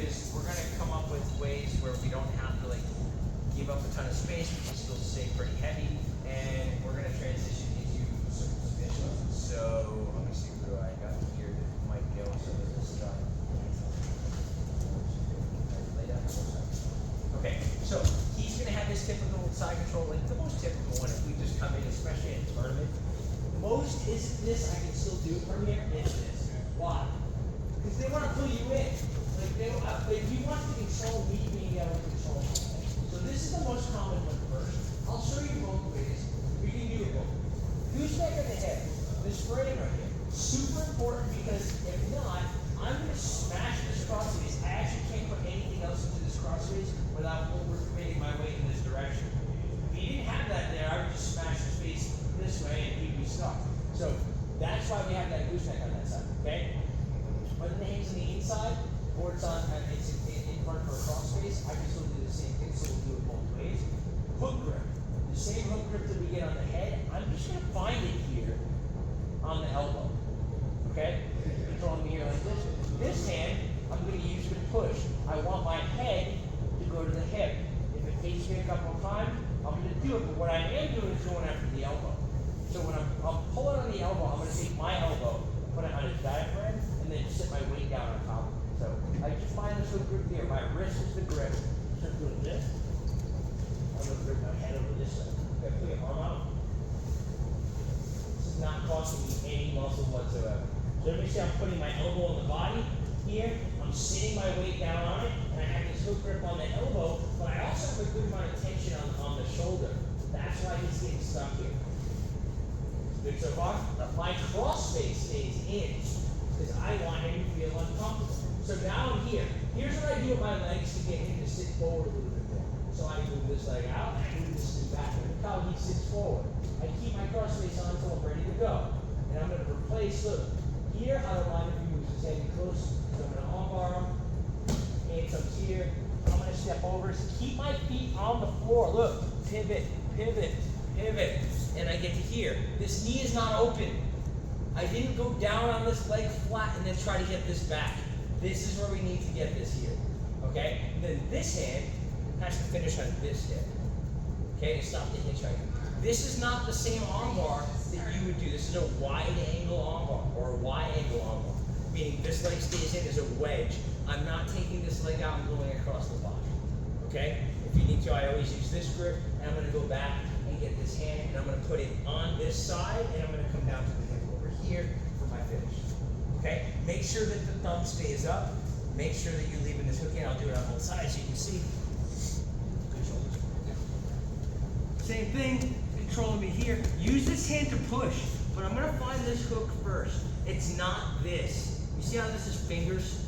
is we're going to come up with ways where we don't have to like give up a ton of space, we can still stay pretty heavy, and we're going to transition into some positions. So let me see what I got here that might go some of this stuff. Okay, so he's going to have his typical side control, like the most typical one if we just come in, especially in a tournament. Most is this, I can still do from here, is this. Why? Because they want to pull you in. Like you want to control me being able to control something. So this is the most common one first. I'll show you both ways. We can do it both. Gooseneck in the head. This frame right here. Super important because if not, I'm going to smash this crossface. I actually can't put anything else into this crossface without overcommitting my weight in this direction. If you didn't have that there, I would just smash his face this way and he'd be stuck. So that's why we have that gooseneck on that side, okay? When the hand's on the inside, or it's on, it's in front for a crossface, I can still do the same thing, so we'll do it both ways. Hook grip. The same hook grip that we get on the head, I'm just going to find it here on the elbow, okay? Controlling me here like this. This hand, I'm going to use to push. I want my head to go to the hip. If it takes me a couple of times, I'm going to do it, but what I am doing is going after the elbow. So when I'm pulling on the elbow, I'm going to take my elbow, put it on his diaphragm, and then sit my weight down on top of it. So I just find this hook grip here. My wrist is the grip. Just doing this. I'm going to grip my head over this side. Okay, put your arm out. This is not costing me any muscle whatsoever. So let me see, I'm putting my elbow on the body here. I'm sitting my weight down on it, and I have this hook grip on the elbow, but I also have a good amount of tension on the shoulder. That's why he's getting stuck here. Good so far? My cross face stays in because I want him to feel uncomfortable. So now I'm here. Here's what I do with my legs to get him to sit forward a little bit more. So I move this leg out, and I move this knee back. Look how he sits forward. I keep my cross face on until I'm ready to go. And I'm going to replace, look, here I don't mind if he moves his head close. So I'm going to arm him. Hand comes here. I'm going to step over. So keep my feet on the floor. Look, pivot, pivot, pivot. And I get to here. This knee is not open. I didn't go down on this leg flat and then try to get this back. This is where we need to get this here. Okay? And then this hand has to finish on this hip. Okay? To stop the hitchhiker. This is not the same arm bar that you would do. This is a wide angle arm bar or a wide angle arm bar. Meaning this leg stays in as a wedge. I'm not taking this leg out and going across the body. Okay? If you need to, I always use this grip, and I'm going to go back and get this hand, and I'm going to put it on this side, and I'm going to come down to the hip over here for my finish. Okay? Make sure that the thumb stays up. Make sure that you're leaving this hook in. I'll do it on both sides so you can see. Good shoulders. Same thing, controlling me here. Use this hand to push, but I'm going to find this hook first. It's not this. You see how this is fingers?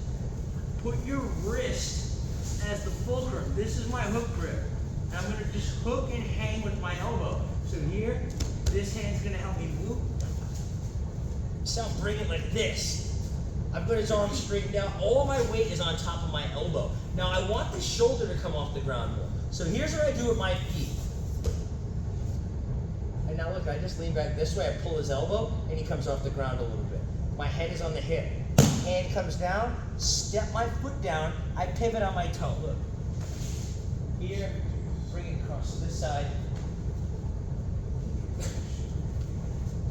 Put your wrist as the fulcrum. This is my hook grip. And I'm going to just hook and hang with my elbow. So here, this hand's going to help me move. So I'm bringing it like this. I've got his arm straightened out. All my weight is on top of my elbow. Now I want the shoulder to come off the ground more. So here's what I do with my feet. And now look, I just lean back this way. I pull his elbow, and he comes off the ground a little bit. My head is on the hip. Hand comes down, step my foot down, I pivot on my toe. Look. Here, bring it across to this side.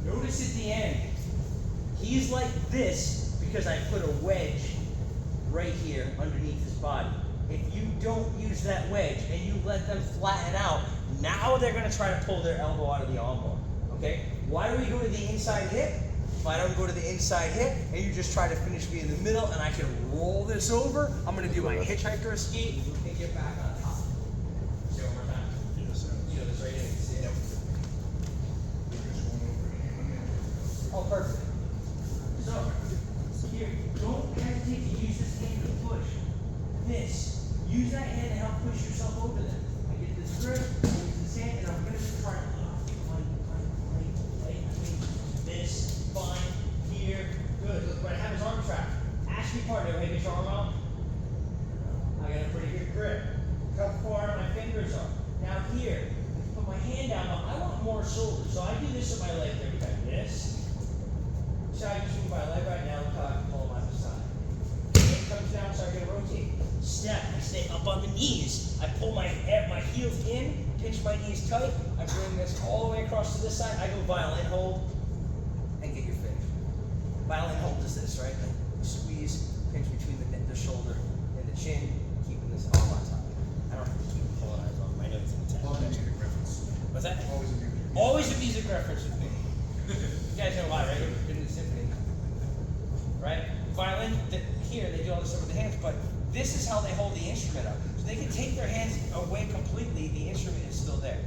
Notice at the end, he's like this because I put a wedge right here underneath his body. If you don't use that wedge and you let them flatten out, now they're going to try to pull their elbow out of the arm bar. Okay? Why do we go to the inside hip? If I don't go to the inside hip and you just try to finish me in the middle and I can roll this over, I'm going to do my hitchhiker escape and get back on top. Say it one more time. Yes, sir. You know this right in. See it? Oh, perfect. So, here, don't hesitate to use this hand to push. This. Use that hand to help push yourself over there. I get this grip, I use this hand, and I'm going to try to this, fine, here, good. Look, when I have his arm trapped, ask your partner, hey, get your arm out. I got a pretty good grip. Look how far my fingers are. Now here, put my hand down, but I want more shoulder, so I do this with my leg every time. This. So I just move my leg right now, look how I can pull him out the side. Hand comes down, so I gotta rotate. up on the knees. I pull my heels in, pinch my knees tight. I bring this all the way across to this side. I go violin hold and get your finish. Violin hold is this, right? Like squeeze, pinch between the shoulder and the chin, keeping this arm on top. I don't have to keep pulling eyes off. I know it's intense. Always a music reference. What's that? Always a music reference. Always a music reference with me. You guys know why, right? You've been in the symphony. Right? Violin, here they do all this stuff with the hands, but this is how they hold the instrument up. So they can take their hands away completely, the instrument is still there.